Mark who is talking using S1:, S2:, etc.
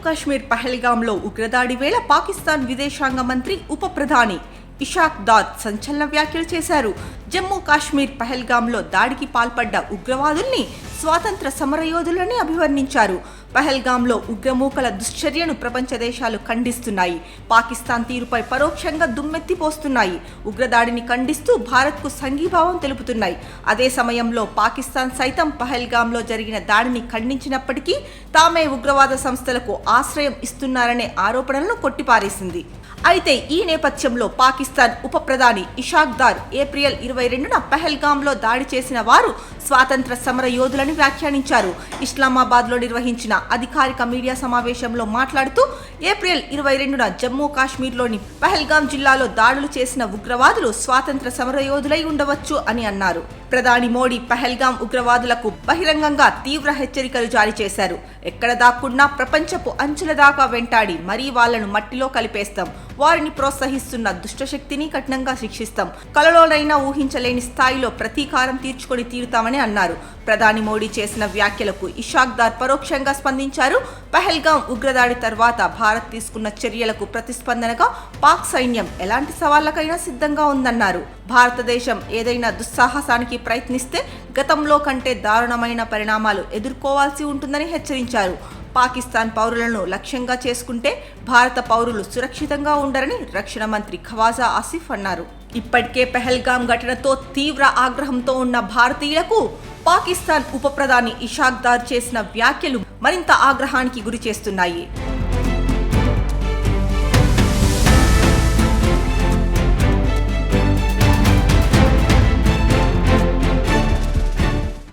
S1: కాశ్మీర్ పహల్గాంలో ఉగ్రదాడి వేళ పాకిస్తాన్ విదేశాంగ మంత్రి ఉప ప్రధాని ఇషాక్ దార్ సంచలన వ్యాఖ్యలు చేశారు. జమ్మూ కాశ్మీర్ పహల్గాంలో దాడికి పాల్పడ్డ ఉగ్రవాదుల్ని స్వాతంత్ర సమరయోధులని అభివర్ణించారు. పహల్గాంలో ఉగ్రమూకల దుశ్చర్యను ప్రపంచ దేశాలు ఖండిస్తున్నాయి. పాకిస్తాన్ తీరుపై పరోక్షంగా దుమ్మెత్తిపోస్తున్నాయి. ఉగ్రదాడిని ఖండిస్తూ భారత్కు సంఘీభావం తెలుపుతున్నాయి. అదే సమయంలో పాకిస్తాన్ సైతం పహల్గాంలో జరిగిన దాడిని ఖండించినప్పటికీ తామే ఉగ్రవాద సంస్థలకు ఆశ్రయం ఇస్తున్నారనే ఆరోపణలను కొట్టిపారేసింది. అయితే ఈ నేపథ్యంలో పాకిస్తాన్ ఉప ప్రధాని ఇషాక్ దార్ ఏప్రిల్ 22న పహల్గాంలో దాడి చేసిన వారు స్వాతంత్ర సమర యోధులని వ్యాఖ్యానించారు. ఇస్లామాబాద్లో నిర్వహించిన అధికారిక మీడియా సమావేశంలో మాట్లాడుతూ ఏప్రిల్ 22న జమ్మూ కాశ్మీర్లోని పహల్గాం జిల్లాలో దాడులు చేసిన ఉగ్రవాదులు స్వాతంత్ర సమర యోధులై ఉండవచ్చు అని అన్నారు. ప్రధాని మోడీ పహల్గాం ఉగ్రవాదులకు బహిరంగంగా తీవ్ర హెచ్చరికలు జారీ చేశారు. ఎక్కడ దాక్కున్నా ప్రపంచపు అంచుల దాకా వెంటాడి మరీ వాళ్లను మట్టిలో కలిపేస్తాం. వారిని ప్రోత్సహిస్తున్న దుష్టశక్తిని కఠినంగా శిక్షిస్తాం. కలలోనైనా ఊహించలేని స్థాయిలో ప్రతీకారం తీర్చుకొని తీరుతామని అన్నారు. ప్రధాని మోడీ చేసిన వ్యాఖ్యలకు ఇషాక్ దార్ పరోక్షంగా స్పందించారు. పహల్గాం ఉగ్రదాడి తర్వాత భారత్ తీసుకున్న చర్యలకు ప్రతిస్పందనగా పాక్ సైన్యం ఎలాంటి సవాళ్లకైనా సిద్ధంగా ఉందన్నారు. భారతదేశం ఏదైనా దుస్సాహసానికి ప్రయత్నిస్తే గతంలో కంటే దారుణమైన పరిణామాలు ఎదుర్కోవాల్సి ఉంటుందని హెచ్చరించారు. పాకిస్తాన్ పౌరులను లక్ష్యంగా చేసుకుంటే భారత పౌరులు సురక్షితంగా ఉండరని రక్షణ మంత్రి ఖవాజా ఆసిఫ్ అన్నారు. ఇప్పటికే పహల్గాం ఘటనతో తీవ్ర ఆగ్రహంతో ఉన్న భారతీయులకు పాకిస్తాన్ ఉప ప్రధాని ఇషాక్ దార్ చేసిన వ్యాఖ్యలు మరింత ఆగ్రహానికి గురి చేస్తున్నాయి.